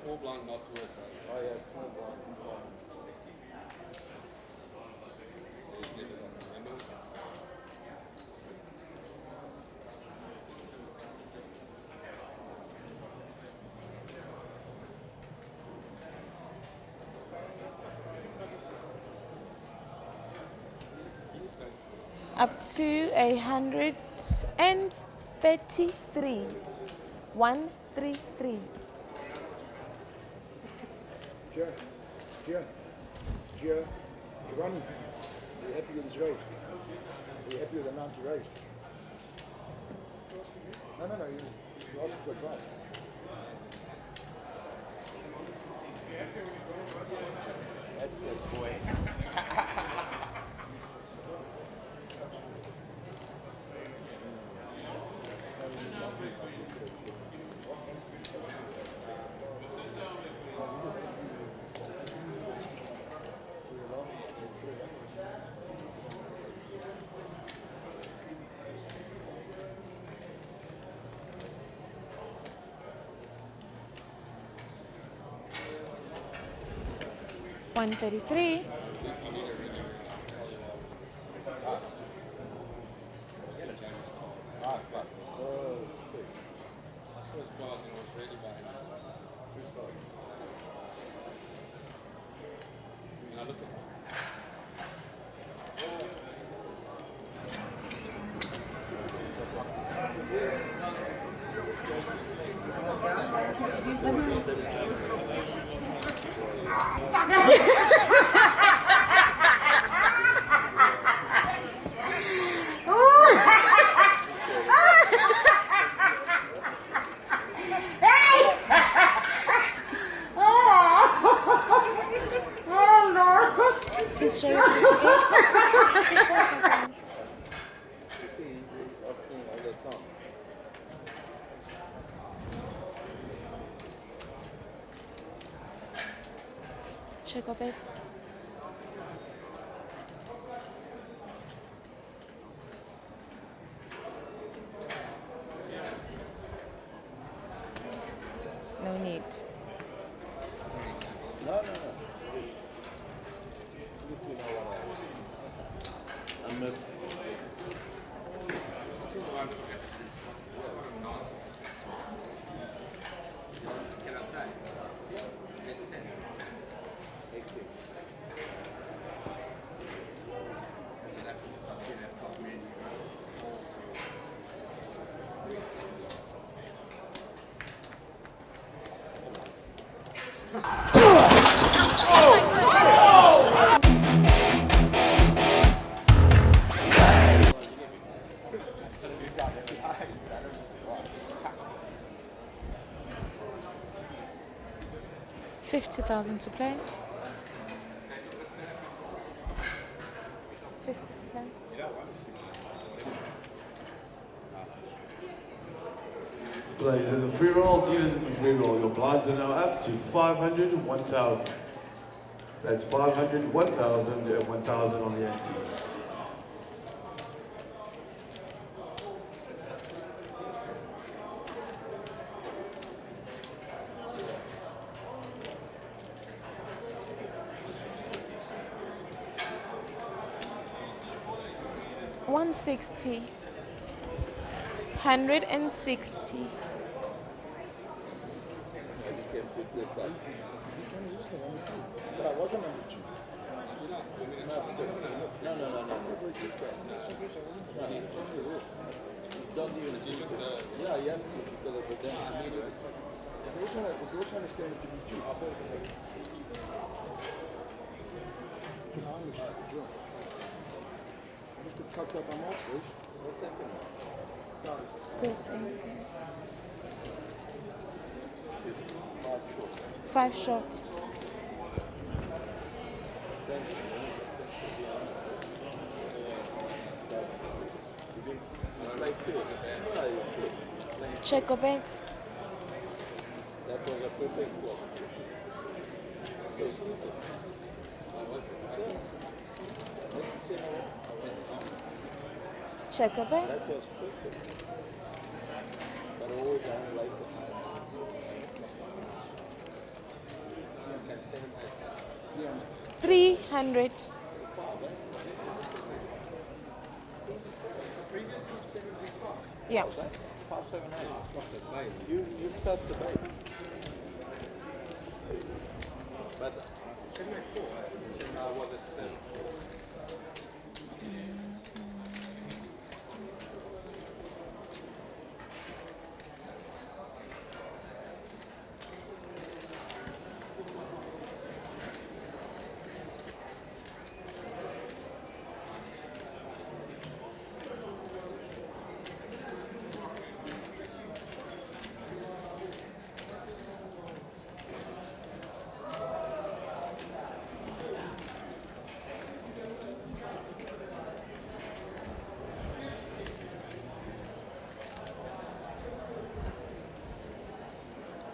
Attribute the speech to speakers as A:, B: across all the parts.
A: small blind not to work, right?
B: Oh yeah, small blind.
A: There's never that, remember?
C: Up to 133. 133.
B: Joe, Giovanni, are you happy with this race? Are you happy with the amount you raced? No, you asked for advice. That's it, boy.
C: 133. Please show your face, okay? Check up it. No need.
B: No. I'm not.
A: Can I say? It's 10. So that's just I see that top menu.
C: $50,000 to play. 50 to play.
D: Players in the free roll, dealers in the free roll. Your blinds are now up to 500, 1,000. That's 500, 1,000, and 1,000 on the ante.
C: $160. 160.
B: Don't even yeah, you have to because of the damn. They also understand it to be cheap. Just to cut up on off, please. What's happening?
C: Still thinking. 5 short. Check a bet.
B: That was a perfect flop.
C: Check a bet.
B: That was perfect. But always I like the
C: 300. Yeah.
B: 578. You start the bait. But 784. Now what it says.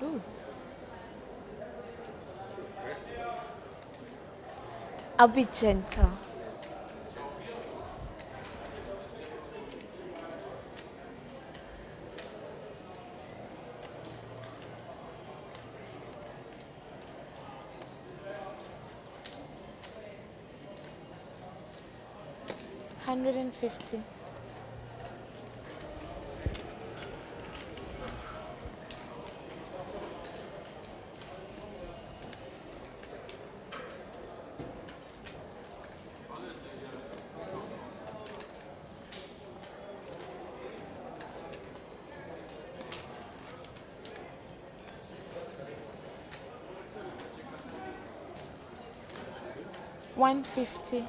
C: Ooh. I'll be gentle. $150. $150.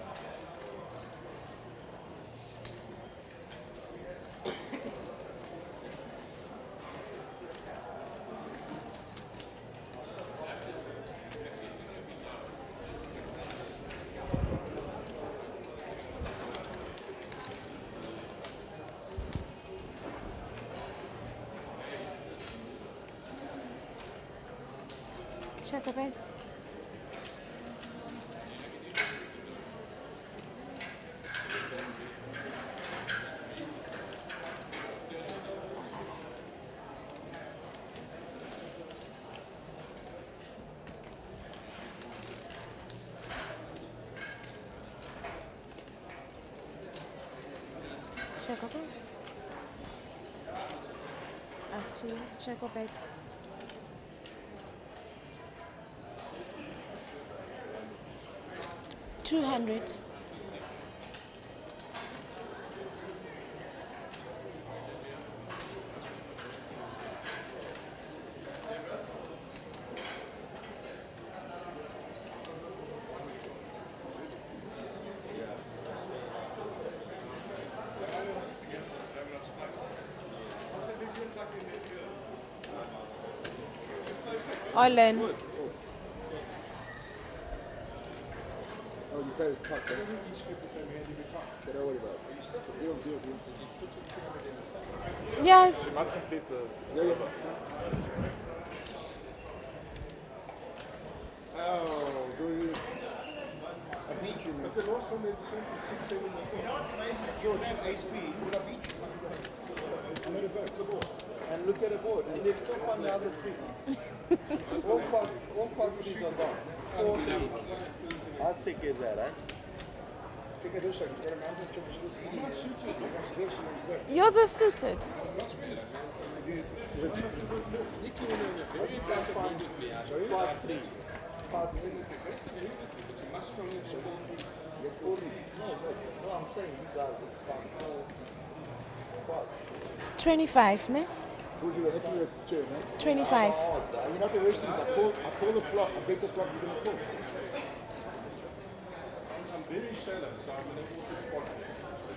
C: Check a bit. Check a bit. Actually, check a bit. $200. All in.
B: Oh, you got it cut. Don't worry about it. Deal.
C: Yes.
B: You must complete the. Yeah. Oh, do you? I beat you. But the last one they the same thing, 6-7. You know what's amazing? George, HP, would I beat you? I'm at the back, the ball. And look at the board, and they've still found the other three. all quantities are gone. 4 3. How thick is that, eh? Look at this one, you've got a mountain chip. I'm not suited. This one is there.
C: Yours are suited.
B: Sorry? 5-3. 5-3. No, I'm saying you guys, it's 5-4.
C: 25, ne?
B: Told you actually a turn, eh?
C: 25.
B: You're not the worst things. I call the flop. I bet the flop you're going to call.
E: I'm very shallow, so I'm going to walk the spot.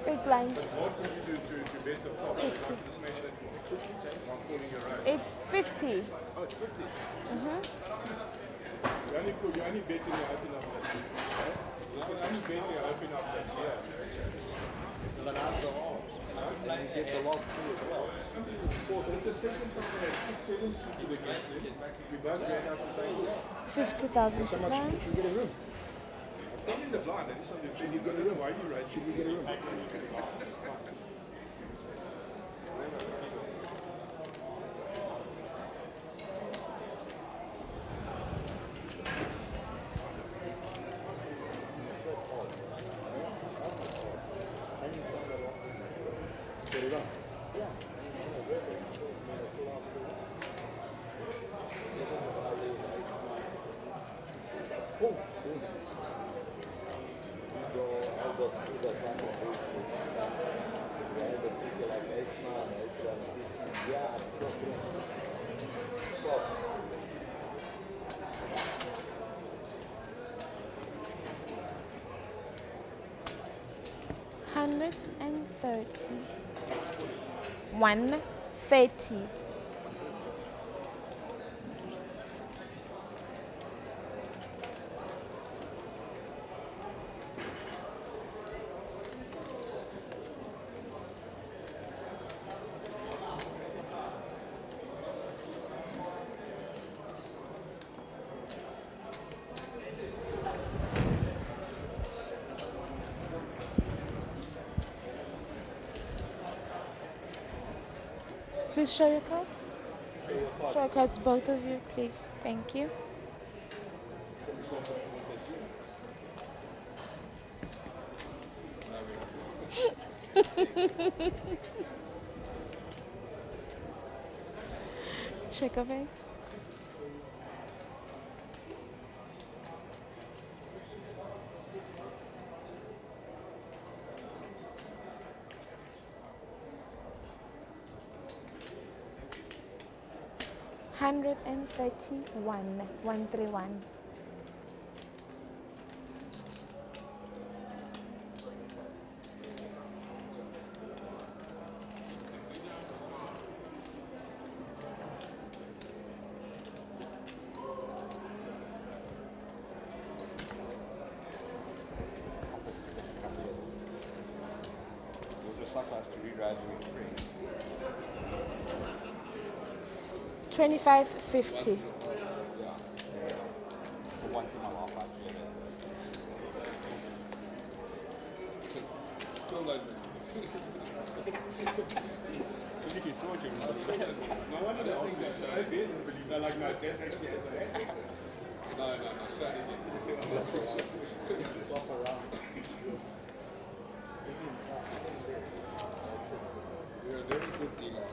C: Big blind.
E: But what for you to bet the flop? Just make sure that I'm calling you right.
C: It's 50.
E: Oh, it's 50. You only bet in your open up that's here. You only bet in your open up that's here.
B: But after all, and you get the lock too as well.
E: It's a second from the 6-7 suited against them. We both bet out the same.
C: 50,000 to blind.
B: You get a room.
E: I'm in the blind, I just want to you got a room. Why are you racing? You get a room.
C: $130. 130. Please show your cards. Show your cards, both of you, please. Thank you. Check of it. $131. $25.50.
A: Still like
E: No wonder they think that I didn't believe that. Like, no, that's actually as a head.
A: no, certainly. You're a very good dealer.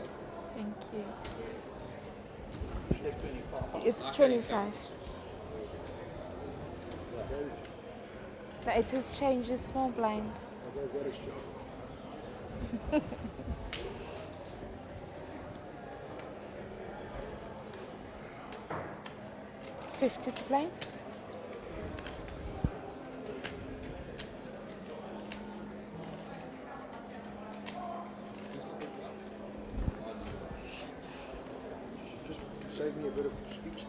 C: Thank you. It's 25. But it has changed a small blind. 50 to play.
B: Save me a bit of speech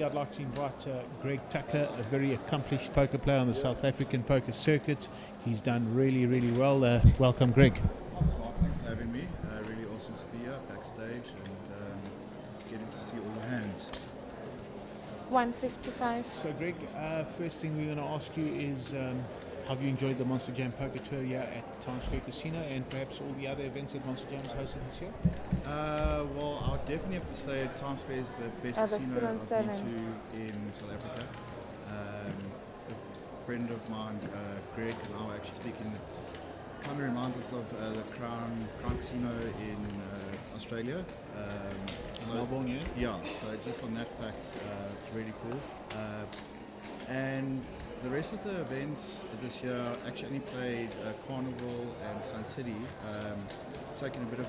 F: I'd like to invite Greg Tucker, a very accomplished poker player on the South African poker circuit. He's done really, really well. Welcome, Greg.
G: Well, thanks for having me. Really awesome to be here backstage and getting to see all the hands.
C: 155.
F: So, Greg, first thing we're going to ask you is have you enjoyed the Monsterjam Poker Tour here at Times Square Casino and perhaps all the other events that Monsterjam is hosting this year?
G: Well, I would definitely have to say Times Square is the best casino I've been to in South Africa. A friend of mine, Greg, and I were actually speaking. It kind of reminds us of the Crown Casino in Australia.
F: Melbourne, yeah?
G: Yeah, so just on that fact, it's really cool. And the rest of the events this year actually only played Carnival and Sun City. Taking a bit of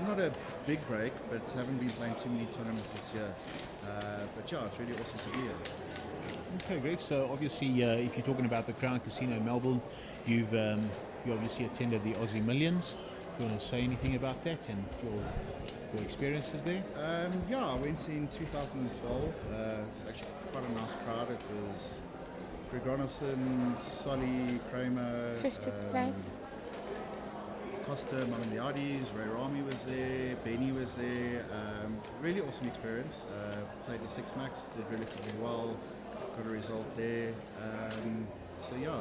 G: not a big break, but haven't been playing too many tournaments this year. But yeah, it's really awesome to be here.
F: Okay, Greg. So obviously, if you're talking about the Crown Casino in Melbourne, you obviously attended the Aussie Millions. Do you want to say anything about that and your experiences there?
G: Yeah, I went in 2012. It was actually quite a nice crowd. It was Greg Ronison, Solly, Kramer,
C: 50 to play.
G: Costa, Mamaliadis, Ray Rami was there, Benny was there. Really awesome experience. Played the 6 max, did relatively well, got a result there. So yeah,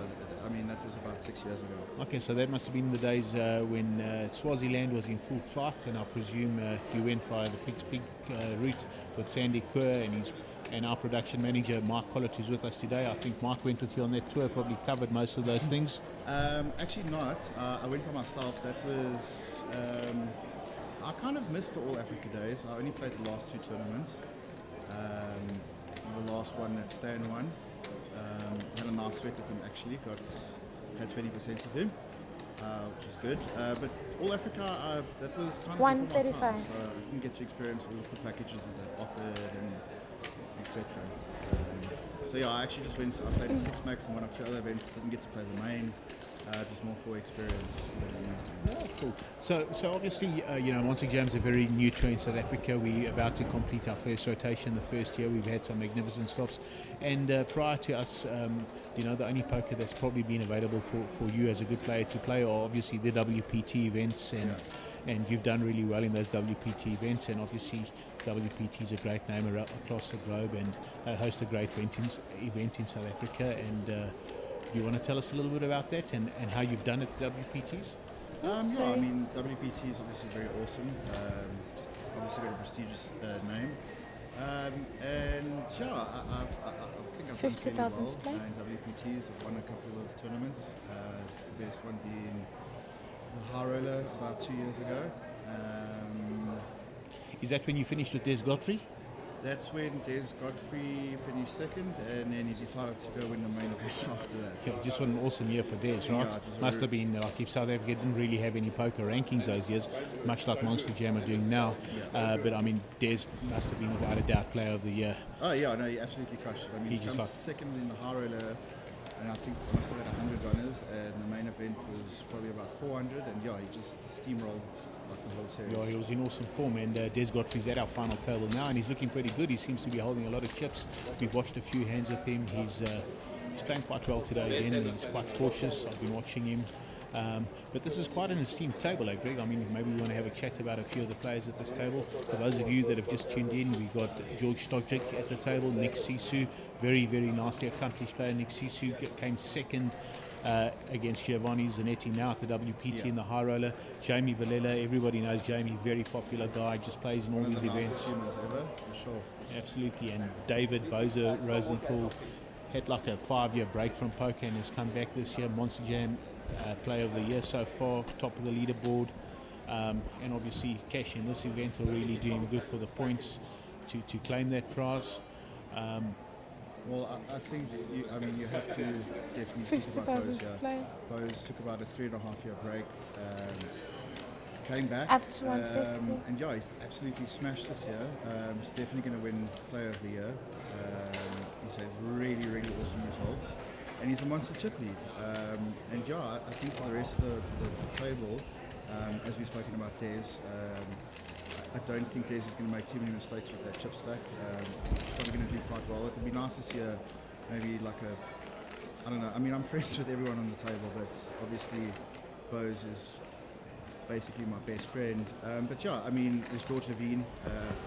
G: I mean that was about 6 years ago.
F: Okay, so that must have been the days when Swaziland was in full flight, and I presume you went via the Pig route with Sandy Kerr and our production manager Mike Collett, who's with us today. I think Mike went with you on that tour, probably covered most of those things.
G: Actually not. I went by myself. That was I kind of missed the All Africa days. I only played the last 2 tournaments. The last one that Stan won. Had a nice sweat with him actually. Had 20% of him, which is good. But All Africa, that was kind of before my time,
C: 135.
G: so I didn't get to experience all of the packages that they offered and etc. So yeah, I actually just went. I played a 6 max and 1 or 2 other events. Didn't get to play the main. Just more for experience.
F: Oh, cool. So obviously, Monsterjam's a very new tour in South Africa. We're about to complete our first rotation. The first year, we've had some magnificent stops. And prior to us, the only poker that's probably been available for you as a good player to play are obviously the WPT events. And you've done really well in those WPT events. And obviously, WPT is a great name across the globe and host a great event in South Africa. And you want to tell us a little bit about that and how you've done at WPTs?
G: Yeah, I mean, WPT is obviously very awesome. It's obviously got a prestigious name. And yeah, I think I've
C: 50,000 to play.
G: in WPTs. I've won a couple of tournaments. The best one being the High Roller about 2 years ago.
F: Is that when you finished with Des Godfrey?
G: That's when Des Godfrey finished second, and then he decided to go win the main event after that.
F: Yeah, just what an awesome year for Des, right?
G: Yeah,
F: Must have been like if South Africa didn't really have any poker rankings those years, much like Monsterjam are doing now. But I mean, Des must have been without a doubt player of the year.
G: Oh yeah, no, he absolutely crushed it. I mean,
F: He
G: he
F: just
G: comes second in the High Roller, and I think I must have had 100 runners, and the main event was probably about 400, and yeah, he just steamrolled like the whole series.
F: Yeah, he was in awesome form, and Des Godfrey's at our final table now, and he's looking pretty good. He seems to be holding a lot of chips. We've watched a few hands with him. He's playing quite well today again, and he's quite cautious. I've been watching him. But this is quite an esteemed table, Greg. I mean, maybe we want to have a chat about a few of the players at this table. For those of you that have just tuned in, we've got George Stojic at the table, Nick Sisu, very, very nicely accomplished player. Nick Sisu came second against Giovanni Zanetti now at the WPT in the High Roller. Jamie Villela, everybody knows Jamie, very popular guy, just plays in all these events.
G: Humans ever, for sure.
F: Absolutely, and David Bozer Rosenthal had like a 5-year break from poker and has come back this year. Monsterjam player of the year so far, top of the leaderboard, and obviously cash in this event are really doing good for the points to claim that prize.
G: Well, I think you have to definitely
C: 50,000 to play.
G: Bose took about a 3.5-year break, came back
C: Up to 150.
G: and yeah, he's absolutely smashed this year. He's definitely going to win Player of the Year. He's had really, really awesome results, and he's a monster chip lead. And yeah, I think for the rest of the table, as we've spoken about Des, I don't think Des is going to make too many mistakes with that chip stack. He's probably going to do quite well. It would be nice to see maybe like I don't know. I mean, I'm friends with everyone on the table, but obviously Bose is basically my best friend. But yeah, I mean, there's George Levine.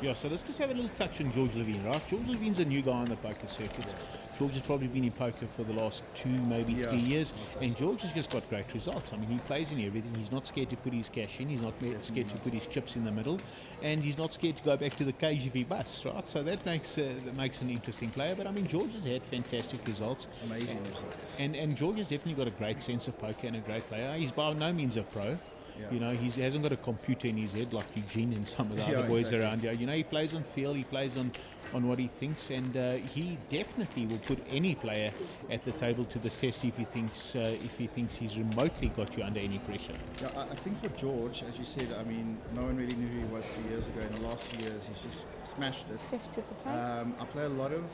F: Yeah, so let's just have a little touch on George Levine, right? George Levine's a new guy on the poker circuit. George has probably been in poker for the last 2, maybe 3 years, and George has just got great results. I mean, he plays in everything. He's not scared to put his cash in. He's not scared to put his chips in the middle, and he's not scared to go back to the cage if he busts, right? So that makes an interesting player. But I mean, George has had fantastic results.
G: Amazing results.
F: And George has definitely got a great sense of poker and a great player. He's by no means a pro.
G: Yeah.
F: You know, he hasn't got a computer in his head like Eugene and some of the other boys around here. You know, he plays on feel, he plays on what he thinks, and he definitely will put any player at the table to the test if he thinks he's remotely got you under any pressure.
G: Yeah, I think for George, as you said, I mean, no one really knew who he was 2 years ago. In the last 2 years, he's just smashed it.
C: 50 to play.
G: I play a lot of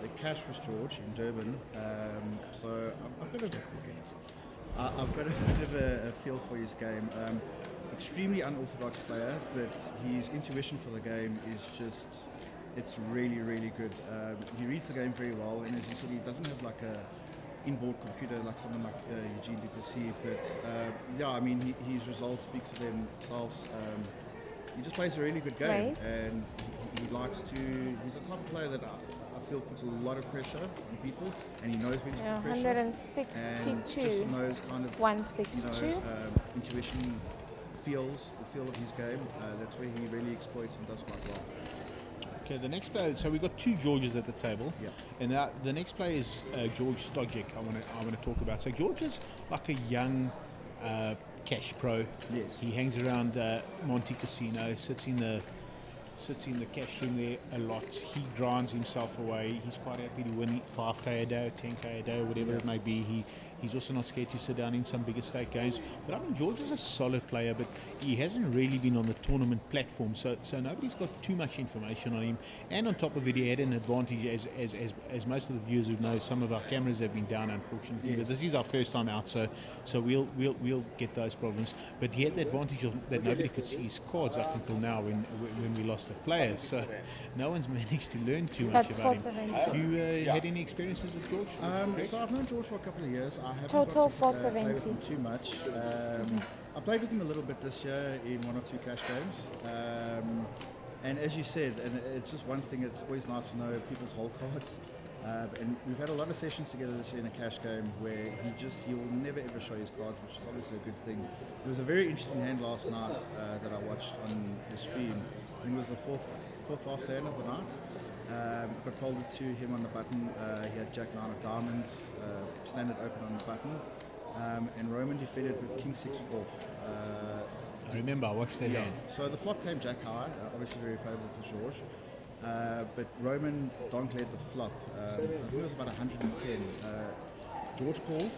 G: the cash with George in Durban, so I've got a bit of a feel for his game. Extremely unorthodox player, but his intuition for the game is just, it's really, really good. He reads the game very well, and as you said, he doesn't have like a inboard computer like someone like Eugene Duplessis, but yeah, I mean, his results speak for themselves. He just plays a really good game, and he likes to, he's the type of player that I feel puts a lot of pressure on people, and he knows when to put pressure.
C: 162.
G: And just on those kind of
C: 162.
G: Intuition, the feel of his game, that's where he really exploits and does quite well.
F: Okay, the next player. So we've got 2 Georges at the table,
G: Yeah.
F: and the next player is George Stojic. I want to talk about. So George is like a young cash pro.
G: Yes.
F: He hangs around Monte Casino, sits in the sits in the cash room there a lot. He grinds himself away. He's quite happy to win 5k a day or 10k a day or whatever it may be. He's also not scared to sit down in some bigger stake games. But I mean, George is a solid player, but he hasn't really been on the tournament platform, so nobody's got too much information on him. And on top of it, he had an advantage, as most of the viewers would know. Some of our cameras have been down, unfortunately, but this is our first time out, so we'll get those problems. But he had the advantage of that nobody could see his cards up until now when we lost the players. So no one's managed to learn too much
C: That's
F: about him.
C: 470.
F: Have you had any experiences with George?
G: So I've known George for a couple of years. I haven't
C: Total
G: got to play with
C: 470.
G: him too much. I played with him a little bit this year in 1 or 2 cash games. And as you said, and it's just one thing, it's always nice to know people's whole cards. And we've had a lot of sessions together this year in a cash game where he will never ever show his cards, which is obviously a good thing. There was a very interesting hand last night that I watched on the stream. I think it was the fourth last hand of the night. Got folded to him on the button. He had Jack 9 of diamonds, standard open on the button, and Roman defended with King 6 off.
F: I remember, I watched that hand.
G: So the flop came Jack high, obviously very favourable for George. But Roman donk led the flop. I think it was about 110. George called,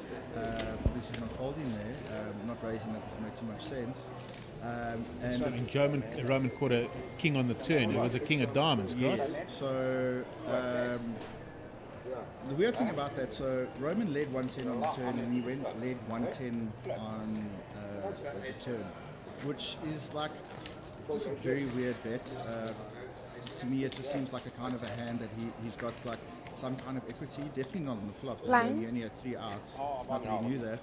G: obviously not folding there, not raising, that doesn't make too much sense.
F: And Roman caught a king on the turn. It was a king of diamonds, correct?
G: Yes. So the weird thing about that, so Roman led 110 on the turn and he led 110 on the turn, which is like just a very weird bet. To me, it just seems like a kind of a hand that he's got like some kind of equity, definitely not on the flop. He only had 3 outs, not that he knew that.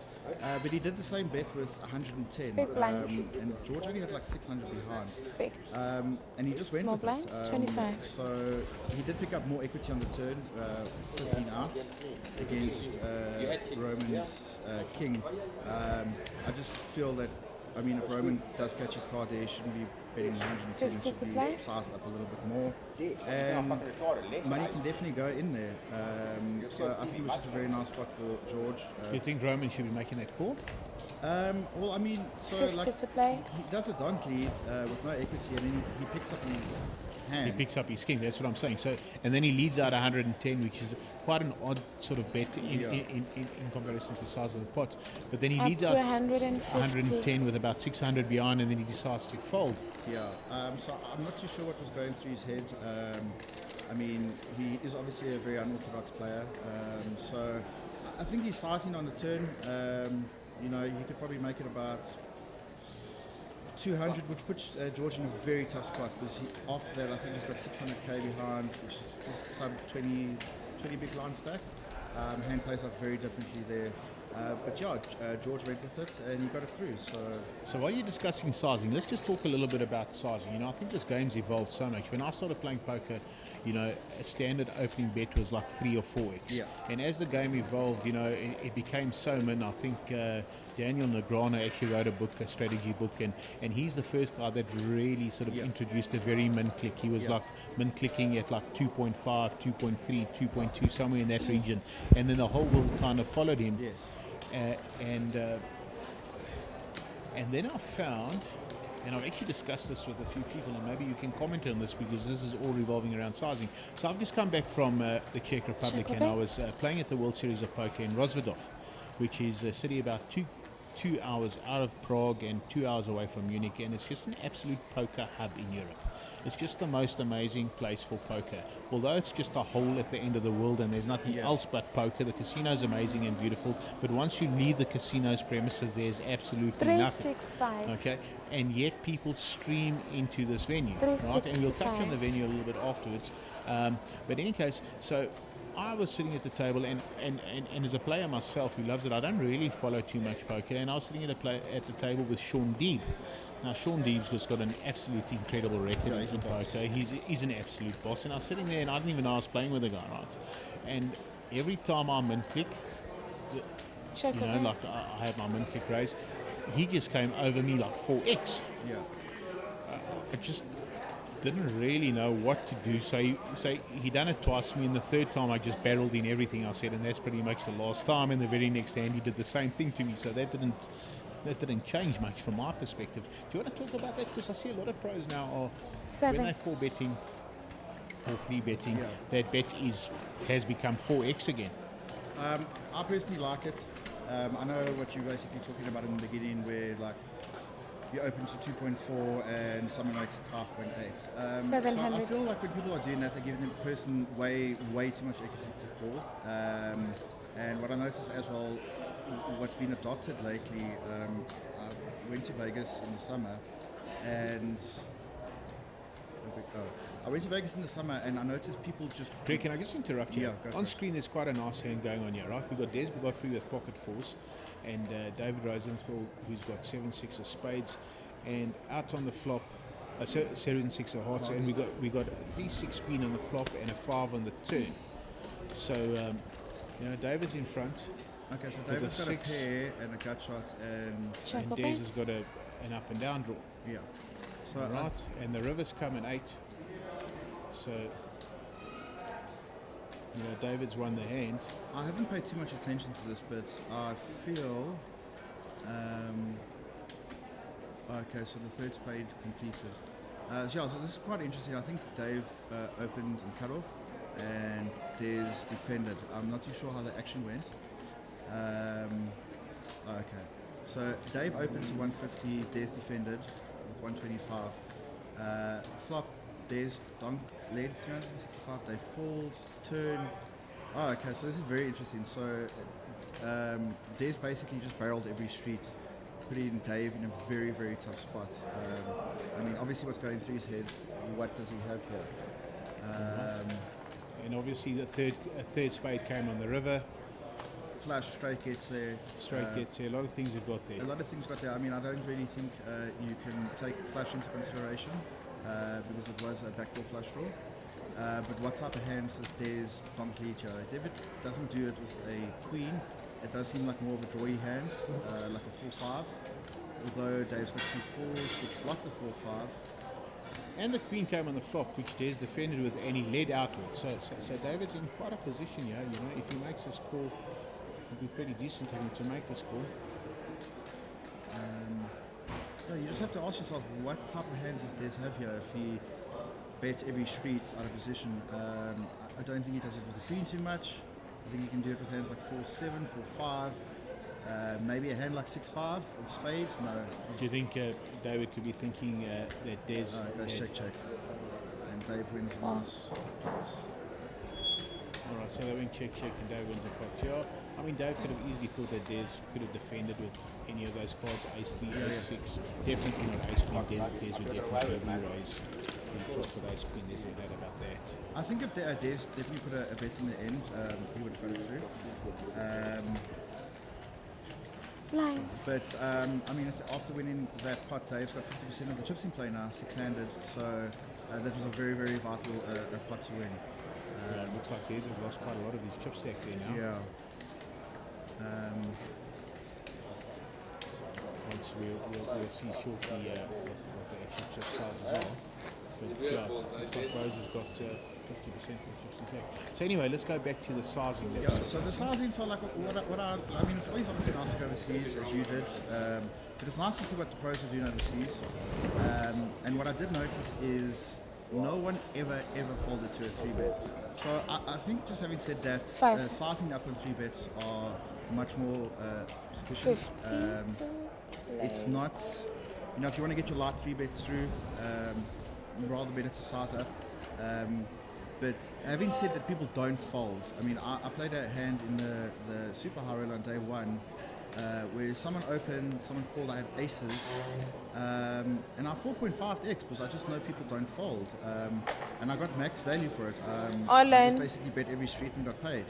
G: But he did the same bet with 110.
C: Big blind.
G: And George only had like 600 behind.
C: Big.
G: And he just
C: Small
G: went with
C: blinds,
G: it.
C: 25.
G: So he did pick up more equity on the turn, 15 outs against Roman's king. I just feel that, I mean, if Roman does catch his card there, he shouldn't be betting 110, it
C: 50
G: should
C: supply.
G: be sized up a little bit more. And money can definitely go in there. So I think it was just a very nice spot for George.
F: Do you think Roman should be making that call?
G: Well, I mean, so
C: 50
G: like
C: to play.
G: he does a donk lead with no equity, and then he picks up his hand.
F: He picks up his king, that's what I'm saying. So, and then he leads out 110, which is quite an odd sort of bet in comparison to the size of the pot. But then he
C: Up
F: leads
C: to
F: out
C: 150.
F: 110 with about 600 behind, and then he decides to fold.
G: Yeah. So I'm not too sure what was going through his head. I mean, he is obviously a very unorthodox player. So I think he's sizing on the turn. You know, he could probably make it about 200, which puts George in a very tough spot, because after that I think he's got 600k behind, which is just sub 20 big line stack. Hand plays out very differently there. But yeah, George went with it and he got it through.
F: So while you're discussing sizing, let's just talk a little bit about sizing. You know, I think this game's evolved so much. When I started playing poker, you know, a standard opening bet was like 3 or 4x.
G: Yeah.
F: And as the game evolved, you know, it became so min. I think Daniel Negreanu actually wrote a book, a strategy book, and he's the first guy that really sort of introduced a very min click. He was like min clicking at like 2.5, 2.3, 2.2, somewhere in that region. And then the whole world kind of followed him.
G: Yes.
F: And then I found, and I've actually discussed this with a few people, and maybe you can comment on this because this is all revolving around sizing. So I've just come back from the Czech Republic, and I was playing at the World Series of Poker in Rozvadov, which is a city about two hours out of Prague and 2 hours away from Munich, and it's just an absolute poker hub in Europe. It's just the most amazing place for poker. Although it's just a hole at the end of the world and there's nothing else but poker, the casino's amazing and beautiful, but once you leave the casino's premises, there's absolutely nothing.
C: 365.
F: Okay, and yet people stream into this venue, right? And we'll touch on the venue a little bit afterwards. But in any case, so I was sitting at the table, and as a player myself who loves it, I don't really follow too much poker, and I was sitting at the table with Sean Deeb. Now, Sean Deeb's just got an absolutely incredible record in poker. He's an absolute boss, and I was sitting there, and I didn't even know I was playing with the guy, right? And every time I min-click,
C: Check
F: you know,
C: events.
F: like I had my min-click raise, he just came over me like 4x.
G: Yeah.
F: I just didn't really know what to do. So he done it twice to me, and the third time I just barreled in everything I said, and that's pretty much the last time. And the very next hand he did the same thing to me. So that didn't that didn't change much from my perspective. Do you want to talk about that? Because I see a lot of pros now are, when
C: 7.
F: they're 4 betting or 3 betting,
G: Yeah.
F: that bet has become 4x again.
G: I personally like it. I know what you're basically talking about in the beginning, where like you open to 2.4 and someone makes it 5.8. So
C: 700.
G: I feel like when people are doing that, they're giving the person way too much equity to call. And what I noticed as well, what's been adopted lately, I went to Vegas in the summer, and I went to Vegas in the summer, and I noticed people just.
F: Greg, can I just interrupt you?
G: Yeah, go for
F: On
G: it.
F: screen, there's quite a nice hand going on here, right? We've got Des Godfrey with pocket fours, and David Rosenthal, who's got 7-6 of spades, and out on the flop, 7-6 of hearts, and we got a 3-6 queen on the flop and a 5 on the turn. So, David's in front,
G: Okay, so
F: with a
G: David's got a
F: 6,
G: pair and a gut shot, and
C: Check
F: and
C: or
F: Des
C: bet?
F: has got an up and down draw.
G: yeah. So
F: Right, and the rivers come in 8. So, David's won the hand.
G: I haven't paid too much attention to this, but I feel. Okay, so the third spade completed. So this is quite interesting. I think Dave opened and cut off, and Des defended. I'm not too sure how the action went. Okay, so Dave opened to 150, Des defended with 125. Flop, Des donk led 365, Dave called, turn. Oh, okay, so this is very interesting. So Des basically just barreled every street, putting Dave in a very, very tough spot. I mean, obviously what's going through his head, what does he have here?
F: And obviously the third spade came on the river.
G: Flush, straight gets there.
F: Straight gets there. A lot of things have got there.
G: A lot of things got there. I mean, I don't really think you can take flush into consideration because it was a backdoor flush draw. But what type of hands does Des donk lead here? David doesn't do it with a queen. It does seem like more of a drawy hand, like a 4-5. Although Dave's got 2 4s, which block the 4-5.
F: And the queen came on the flop, which Des defended with, and he led outwards. So David's in quite a position here. If he makes this call, it'd be pretty decent of him to make this call.
G: So you just have to ask yourself, what type of hands does Des have here? If he bets every street out of position, I don't think he does it with the queen too much. I think he can do it with hands like 4-7, 4-5, maybe a hand like 6-5 of spades. No.
F: Do you think David could be thinking that Des...
G: Goes check. And Dave wins the last.
F: Alright, so they went check, and Dave wins the pot. Yeah, I mean, Dave could have easily thought that Des could have defended with any of those cards, ace-3, ace-6. Definitely not ace-queen. Des would definitely re-raise and flop with ace-queen. There's no doubt about that.
G: I think if Des definitely put a bet in the end, he would have got it through.
C: Blinds.
G: But I mean, after winning that pot, Dave's got 50% of the chips in play now, 6-handed. So that was a very, very vital pot to win.
F: Looks like Des has lost quite a lot of his chip stack there now.
G: Yeah.
F: Once we'll see shortly what the actual chip sizes are. But yeah, looks like Rose has got 50% of the chips in play. So anyway, let's go back to the sizing.
G: Yeah, so the sizings are like I mean, it's always obviously nice to go overseas, as you did. But it's nice to see what the pros are doing overseas. And what I did notice is no one ever folded to a 3-bet. So I think just having said that,
C: 5.
G: sizing up on 3-bets are much more sufficient.
C: 50 to
G: It's
C: play.
G: not, if you want to get your light 3-bets through, rather better to size up. But having said that, people don't fold. I mean, I played a hand in the super high roll on day 1, where someone opened, someone called, I had aces, and I 4.5x because I just know people don't fold, and I got max value for it. I
C: Online.
G: just basically bet every street and got paid.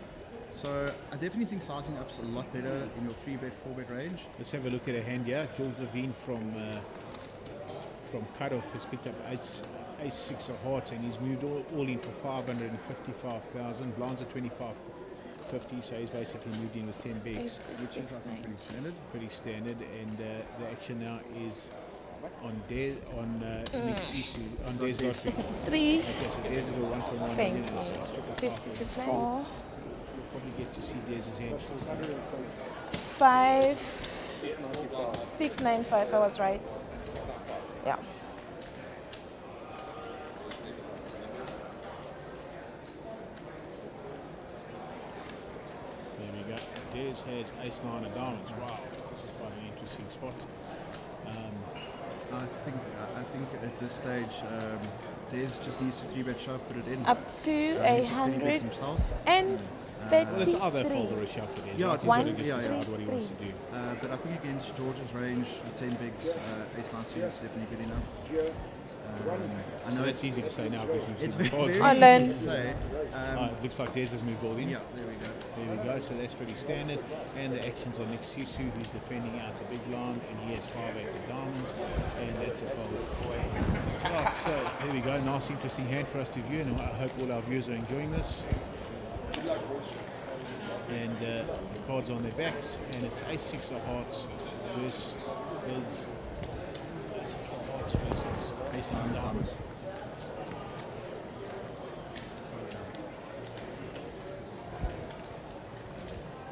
G: So I definitely think sizing up's a lot better in your 3-bet, 4-bet range.
F: Let's have a look at a hand here. George Levine from cutoff has picked up ace-6 of hearts, and he's moved all in for 555,000. Blinds at 25.50, so he's basically moved in with 10 bigs.
G: Which is, I think, pretty standard.
F: Pretty standard, and the action now is on Des Godfrey.
C: 3.
F: Okay, so Des will go 1 from 1.
C: Thank
F: and then
C: you.
F: it's triple
C: 50 to
F: five.
C: play. 4.
F: We'll probably get to see Des's hand.
C: 5. 695. I was right. Yeah.
F: There we go. Des has ace nine of diamonds. Wow, this is quite an interesting spot.
G: I think at this stage, Des just needs to 3-bet shove, put it in.
C: Up to
G: He can 3-bet himself.
C: and
F: Well, it's either
C: 33.
F: fold or a shuffle. Des.
G: Yeah,
F: Right?
G: it's
F: He's got to
C: one,
F: just
G: yeah,
F: decide
C: yeah.
F: what he wants to do.
G: But I think against George's range, with 10 bigs, ace nine suit is definitely good enough. I know
F: That's easy to say now because we've
G: it's
F: seen the
G: very,
F: cards.
G: very
C: Alan.
G: easy to say.
F: It looks like Des has moved all in.
G: Yeah, there we go.
F: There we go, so that's pretty standard. And the actions are Nick Sisu, who's defending out the big line, and he has 5-8 of diamonds, and that's a fold. Right, so there we go, nice interesting hand for us to view, and I hope all our viewers are enjoying this. And the cards on their backs, and it's ace-6 of hearts versus ace-9 of diamonds.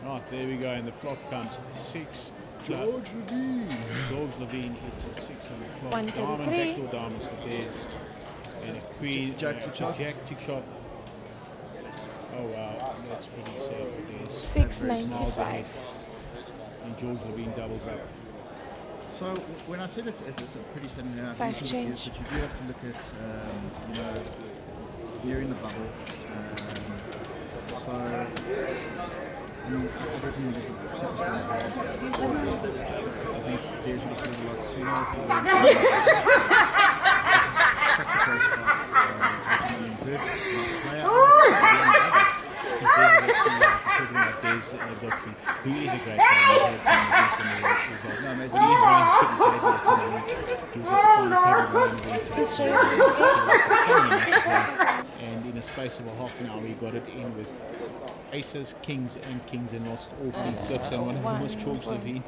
F: Right, there we go, and the flop comes 6. George Levine hits a 6 on the flop.
C: 133.
F: Diamond, backdoor diamonds for Des. And a queen,
G: Jack to chop.
F: Jack to chop. Oh wow, that's pretty sad for Des.
C: 695.
F: And George Levine doubles up.
G: So when I said it's a pretty standard hand, I
C: Five
G: think it
C: change.
G: is, but you do have to look at, you know, you're in the bubble. So, I mean, I don't think it's a super standard hand. I think Des would have played a lot sooner. This is such a close fight. Taking in good.
F: Who is a great player, had some results.
G: No, amazing.
F: But he is one who's pretty bad. He was at the final table
C: Please show your cards again.
F: and in a space of a half an hour he got it in with aces, kings and lost all 3 flips, and one of them was George Levine.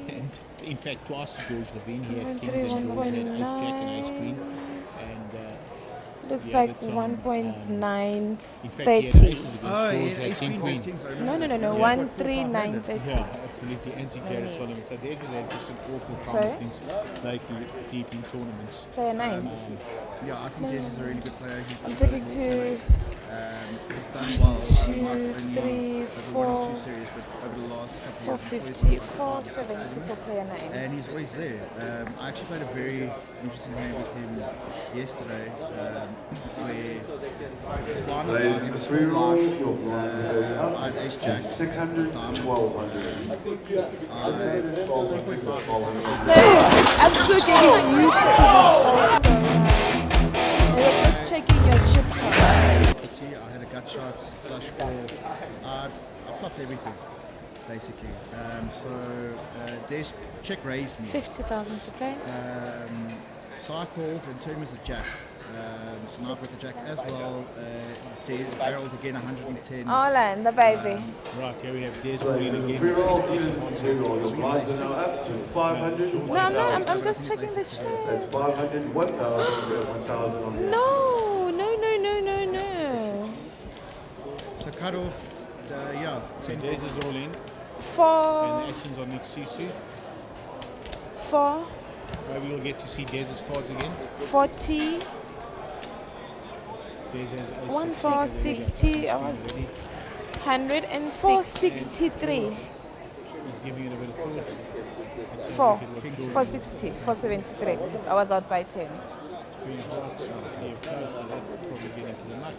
F: And in fact twice to George Levine, he had kings and George had ace jack and ace queen. And
C: Looks
F: the other
C: like
F: time,
C: 1.930.
F: in fact he had aces against
G: Oh,
F: George,
G: yeah,
F: had
G: ace
F: king
G: queen,
F: queen.
G: kings.
C: No, 13930.
F: Yeah, absolutely. Anti-Jared Solomon. So there's just an awful time
C: Sorry?
F: of things lately deep in tournaments.
C: Player 9.
G: Yeah, I think Des is a really good player.
C: I'm talking to
G: He's done well.
C: 2, 3, 4,
G: Over 1 or 2 series, but over the last couple of
C: 450, 470 for player 9.
G: and he's always there. I actually played a very interesting game with him yesterday, where
D: Ladies in the free roll, your blinds going
G: I
D: up
G: had ace
D: to
G: jack,
D: 600, 1200.
C: I'm still getting used to this also. I was just checking your chip card.
G: I had a gut shot, flush draw. I flopped everything, basically. Des check raised me.
C: 50,000 to play.
G: So I called and turned with the jack. So now I've got the jack as well. Des barreled again 110.
C: Olan, the baby.
F: Right, here we have Des all
D: Ladies
F: in
D: in the
F: again.
D: free roll, dealers in the free roll, your blinds are now up to 500,
C: No,
D: 1000.
C: I'm just checking the chip.
D: That's 500, 1000, 1000 on the
C: No.
G: So cut off, yeah.
F: So Des is all in, and
C: For,
F: the actions on Nick Sisu.
C: for
F: Maybe we'll get to see Des's cards again.
C: 40,
F: Des has ace
C: 460, I was 163.
F: He's giving it a bit of thought. Let's see if
C: 4,
F: we can work George.
C: 460, 473. I was out by 10.
F: Queen of hearts, here close, so that will probably get into the muck.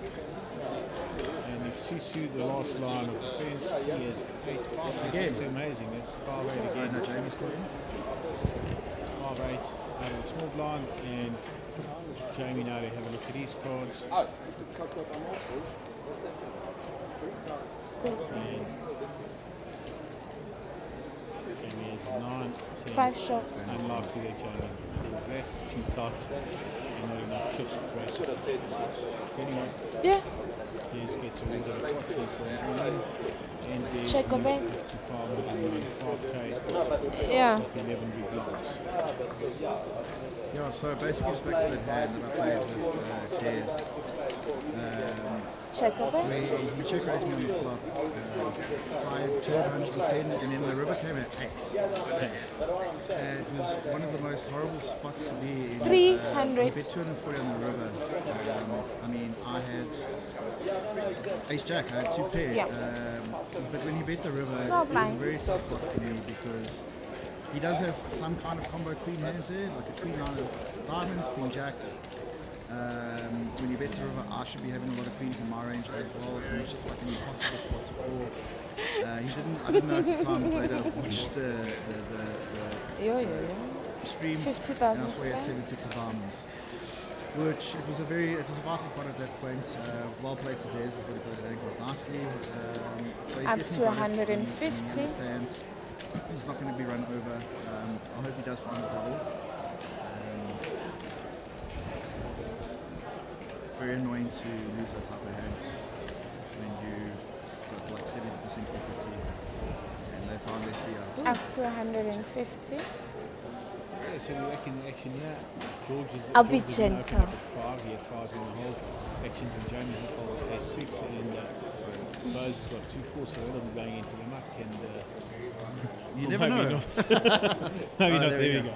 F: And Nick Sisu, the last line of defense, he has 8-5 again. That's amazing, that's 5-8 again.
G: No, Jamie's still in.
F: 5-8 out of the small blind, and Jamie now to have a look at his cards.
C: Still
F: And Jamie has 9, 10.
C: 5 shots.
F: Unlikely that Jamie because that's too tight and not enough chips to press. So anyway,
C: Yeah.
F: Des gets a little bit of top, he's gone all in. And Des
C: Check or
F: moves
C: bet.
F: to 595k,
C: Yeah.
F: 11 big blinds.
G: Yeah, so basically it's back to that hand that I played with Des.
C: Checker bet.
G: where he check raised me on the flop, 5 turn 110, and then the river came at ace. And it was one of the most horrible spots to be in.
C: 300.
G: He bet 240 on the river. I mean, I had ace jack, I had 2 pairs.
C: Yeah.
G: But when he bet the river,
C: It's
G: it
C: not
G: was a
C: blind.
G: very tough spot for me because he does have some kind of combo queen hands there, like a queen line of diamonds, queen jack. When you bet the river, I should be having a lot of queens in my range as well. And it's just like an impossible spot to call. I didn't know at the time, but later I watched the
C: Yo.
G: stream.
C: 50,000
G: And I saw he had
C: to
G: 7-6 of diamonds. Which it was a vital part at that point. Well played to Des, I thought he played it quite nicely. So he's
C: Up
G: definitely
C: to
G: got it,
C: 150.
G: He understands. He's not going to be run over. I hope he does find a double. Very annoying to lose that type of hand when you got like 70% equity and they found their 3 out.
C: Up to 150.
F: Yeah, so we're back in the action here. George is
C: I'll be
F: George is gonna open
C: gentle.
F: up at 5. He had 5 in the whole actions, and Jamie he followed A6, and Bose has got 2-4, so they'll be going into the muck. And
G: You
F: well,
G: never
F: maybe
G: know.
F: not. Maybe not.
G: there
F: There
G: we
F: we
G: go.
F: go.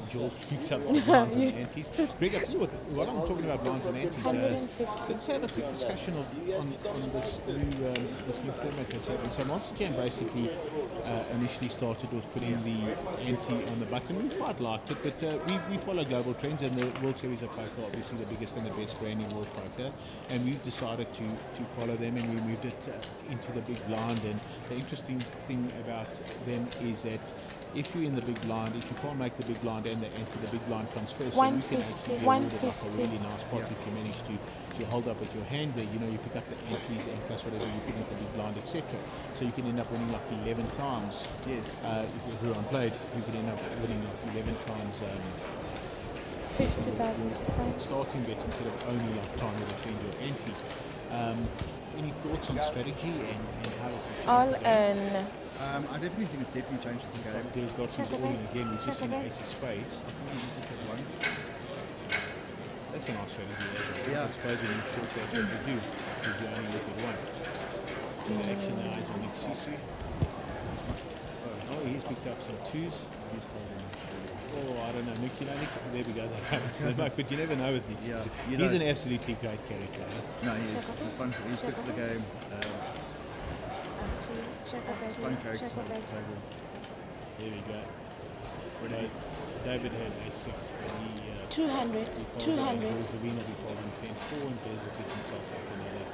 F: George picks up the blinds and antes. Greg, I tell you what, while I'm talking about blinds and antes,
C: 150.
F: let's have a quick discussion on this new format that's happened. So Monsterjam basically initially started with putting the ante on the button. We quite liked it, but we follow global trends, and the World Series of Poker, obviously the biggest and the best brand in world poker, and we've decided to follow them, and we moved it into the big blind. And the interesting thing about them is that if you're in the big blind, if you can't make the big blind and the ante, the big blind comes first. So you can
C: 150,
F: actually be awarded like a
C: 150.
F: really nice pot if you manage to hold up with your hand there. You know, you pick up the antes and plus whatever you put into the big blind, etc. So you can end up winning like 11 times.
G: Yes.
F: If you're unplayed, you can end up winning like 11 times
C: 50,000 to play.
F: starting bet instead of only like trying to defend your ante. Any thoughts on strategy and how this is
C: All
F: changed the game?
C: in.
G: I definitely think it definitely changes the game.
F: There's got some all in again. We've just seen
C: Check a
F: ace of spades.
G: I think you just look at one.
F: That's a nice strategy.
G: Yeah.
F: I suppose when you talk about what you do, is you only look at one. So the action now is on Sisu. Oh, he's picked up some 2s.
G: He's folding.
F: Oh, I don't know. Nick, there we go. But you never know with Nick.
G: Yeah,
F: He's an absolutely great character.
G: No, he's fun. He's good for the game.
C: Checker bet.
G: Fun character.
C: Checker bet.
F: There we go. David had a 6, and he
C: 200. 200.
F: The winner before him 10-4, and there's a bit himself up another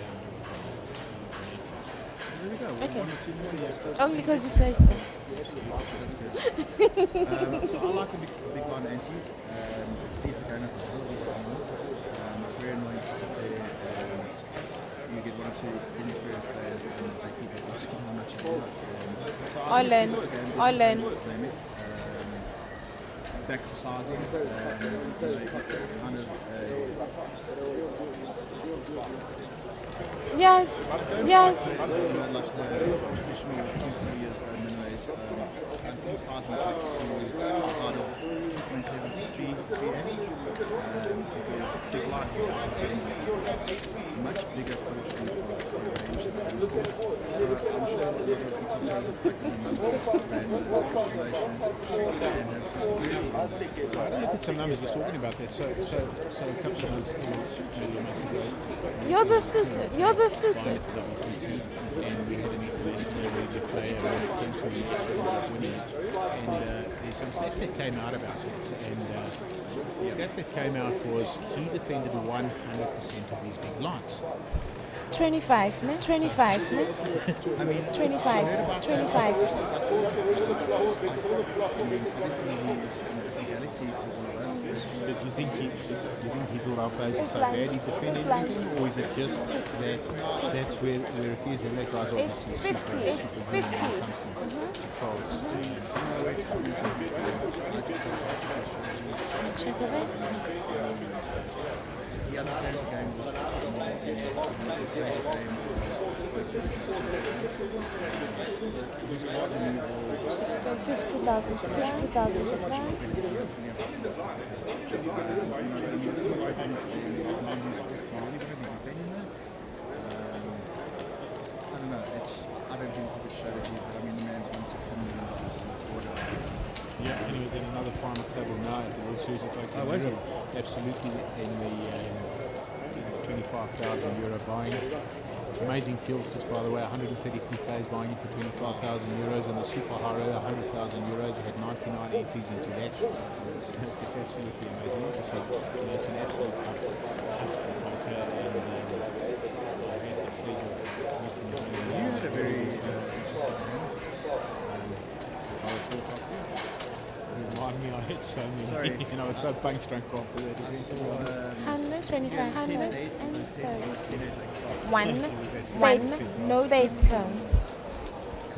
F: round of
G: There we go.
C: Okay.
G: 1 or 2 more. Yes.
C: Only because you say so.
G: That's good. So I like the big one ante. These are going up a little bit more. It's very annoying to sit there and you get 1 or 2 inexperienced players and they keep asking how much it is. So I
C: All in. All in.
G: Back to sizing. It's kind of
C: Yes. Yes.
G: not like the traditional 2 years ago minways. I think sizing back to outside of 2.7 to 3x. Because big light is much bigger portion of the range that comes to. So I'm sure a lot of people are reflecting the numbers and calculations and have really
F: I look at some numbers just talking about that. So a couple of months ago,
C: Yours are suited. Yours are suited.
F: and we had an international radio player against me winning. And there's some stats that came out about it. And the stat that came out was he defended 100% of his big blinds.
C: 25, no? 25, no?
G: I mean,
C: 25, 25.
G: I mean, obviously he's in the galaxy to all of us.
F: But you think he thought our players were so bad he defended everything, or is it just that that's where it is, and that guy's obviously
C: It's 50, it's 50.
F: when it comes to controls.
C: Checker bet.
G: He understands the game much more and he plays the game. He's quite a new old
C: 50,000 to 50,000 to play.
F: table now at the World Series of Poker.
G: Oh, was he?
F: Absolutely in the 25,000 euro buying. Amazing field, just by the way, 133 players buying in for 25,000 euros, and the Super Haro 100,000 euros. Had 99 entries into that. It's just absolutely amazing. So it's an absolute tough poker, and I had the pleasure of meeting him.
G: You had a very
F: Remind me, I had so many.
G: Sorry.
F: And I was so punch drunk after that event.
C: 125, 130.
F: One
C: No face turns.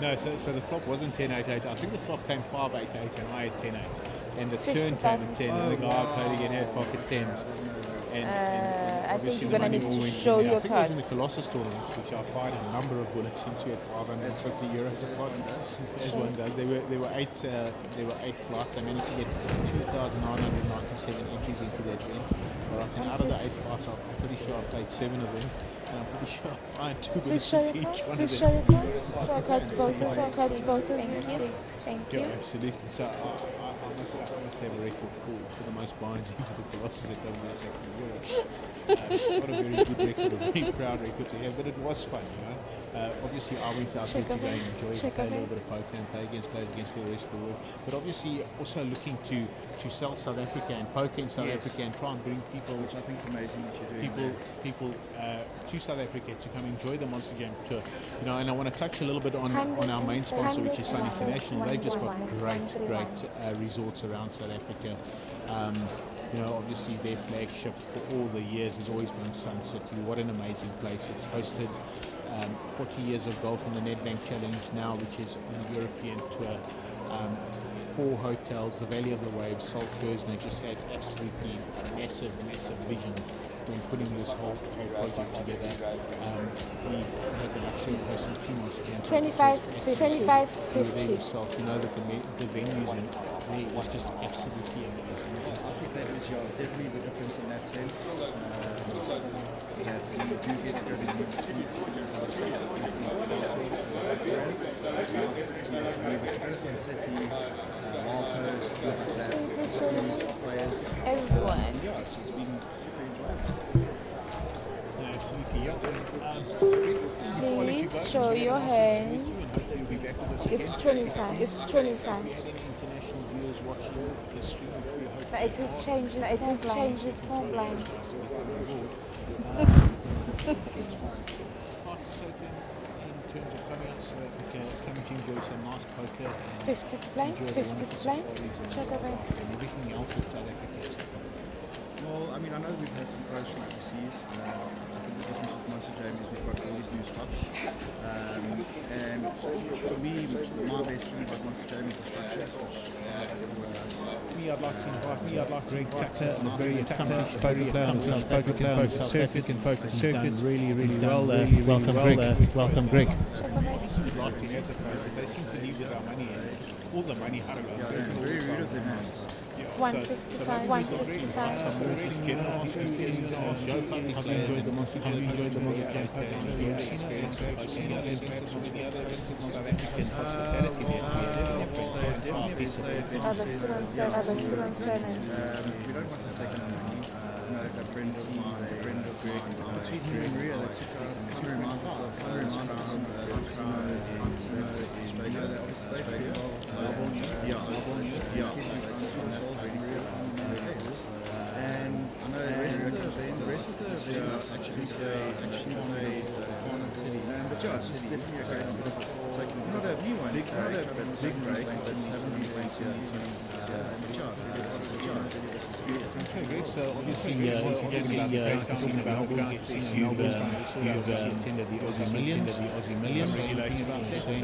F: No, so the flop wasn't 10-8-8. I think the flop came 5-8-8 and I had 10-8. And the
C: 50,000.
F: turn came 10 and the guy I played again had pocket 10s. And
C: I think
F: obviously
C: you're
F: the
C: going to
F: money
C: need
F: all
C: to
F: went
C: show
F: in there.
C: your
F: I think it was in
C: cards.
F: the Colossus tournament, which I fired a number of bullets into at 550 euros a pot. As one does. There were eight flights. I managed to get 2,997 entries into that event. All right, and out of the 8 flights, I'm pretty sure I played 7 of them. And I'm pretty sure I fired 2
C: Please
F: bullets
C: show
F: into
C: your
F: each
C: cards.
F: one of
C: Please
F: them.
C: show your cards. Show cards both of them. Cards both of them. Thank you.
F: Yeah, absolutely. So I must have a record for the most binds into the Colossus at WSX in Europe. Not a very good record, a very proud record to have, but it was fun, you know. Obviously, I went out there to go and enjoy it, play a little bit of poker and play against players against the rest of the world. But obviously, also looking to sell South Africa and poker in South Africa and try and bring people,
G: which I think is amazing that you're doing.
F: People to South Africa to come enjoy the Monsterjam tour, you know. And I want to touch a little bit on our main sponsor, which is Sun International. They've just got great resorts around South Africa. You know, obviously their flagship for all the years has always been Sun City. What an amazing place! It's hosted 40 years of golf in the Nedbank Challenge now, which is on the European tour. 4 hotels, the Valley of the Waves, Salt Kersner just had absolutely massive vision when putting this whole project together. We had the luxury of hosting 2 Monsterjams.
C: 25, 50.
F: Yourself, you know that the venues in there is just absolutely amazing.
G: I think that is definitely the difference in that sense. That you do get to go to Sun City, Wild Coast, players.
C: Everyone.
G: Yeah, so it's been super enjoyable.
F: Absolutely, yeah.
C: Please show your hands.
F: You'll be back with us
C: It's 25. It's 25.
F: international viewers watching the stream, which we hope
C: But it has changed. It has changed. Small blind.
F: participate in terms of coming out so that we can come to enjoy some nice poker and
C: 50 to play.
F: enjoy the
C: 50 to
F: wonderful
C: play.
F: safaris and
C: Check over it.
F: everything else that South Africa has.
G: Well, I mean, I know we've had some pros from overseas. I think the difference with Monsterjam is we've got all these new stops. And for me, my best thing about Monsterjam is the structure.
F: I'd like Greg Tucker, a very accomplished poker player on the South African poker circuit. He's done really well. Welcome, Greg.
C: Check over it.
F: We'd like to have the pros, but they seem to leave with our money and all the money out of us.
G: It's very rude of them.
C: 155. 155.
F: Have you enjoyed the Monsterjam poker? South African hospitality there.
C: Others still on 7. Others still on 7.
G: We don't want to take any money. A friend of mine, a friend of Greg, between him and Ria, they took to remind us of and I know the rest of the events actually played Final City. But yeah, it's just definitely a great step. Not a new one, not a big break, but haven't been playing too
F: Okay, great. So obviously, talking about you've attended the Aussie Millions, the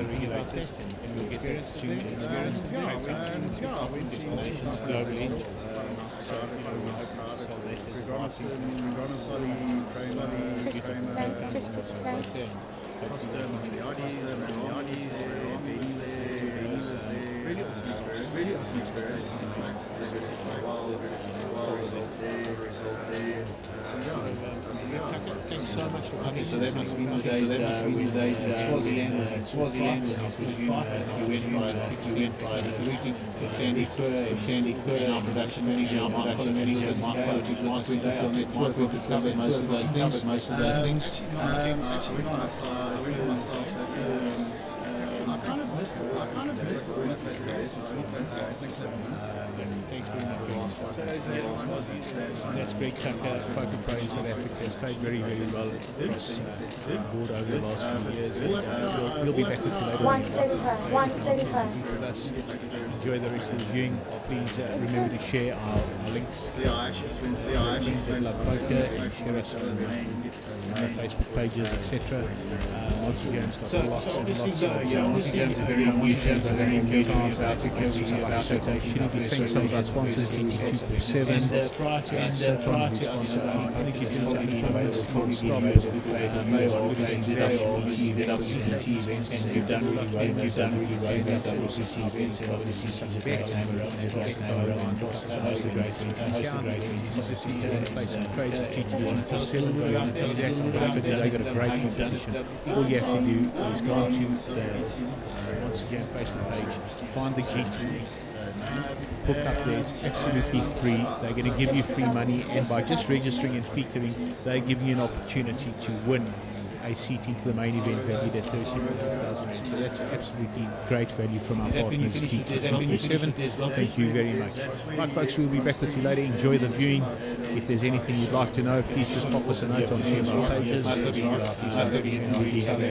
F: regulators, and your experiences globally. So, you know, we hope to sell that as well.
C: 50 to play. 50 to play.
G: Really awesome experience.
F: Thanks so much for coming. So that must be the days Swaziland was in Swaziland was in full flight, and you went by the weekend with Sandy Kerr, and our production manager, Mark Collins, who's Mark went on that tour, covered most of those things.
G: I went myself that I kind of missed the one of that race.
F: Thanks very much. That's Greg Tucker, poker pro in South Africa. He's played very, very well across the board over the last few years. We'll be back with you later.
C: 135.
F: With us. Enjoy the rest of the viewing. Please remember to share our links. Friends that love poker, and share us on our Facebook pages, etc. Monsterjam's got lots and lots of Monsterjam's a very unusual, very in South Africa. We have association of some of our sponsors, GT7, prior to sponsor, I think it's only available for stop. They are obviously did up CT events, and you've done really well. That's obviously events, and obviously some of the great name around, some of the great events. If you want to play some trades at GT7, we're going to tell you that. They've got a great competition. All you have to do is go to the Monsterjam Facebook page, find the GT, book up there. It's absolutely free. They're going to give you free money, and by just registering and featuring, they give you an opportunity to win a seat into the main event valued at 13,000. So that's absolutely great value from our partners, GT7. Thank you very much. Right, folks, we'll be back with you later. Enjoy the viewing. If there's anything you'd like to know, please just pop us a note on some of our pages.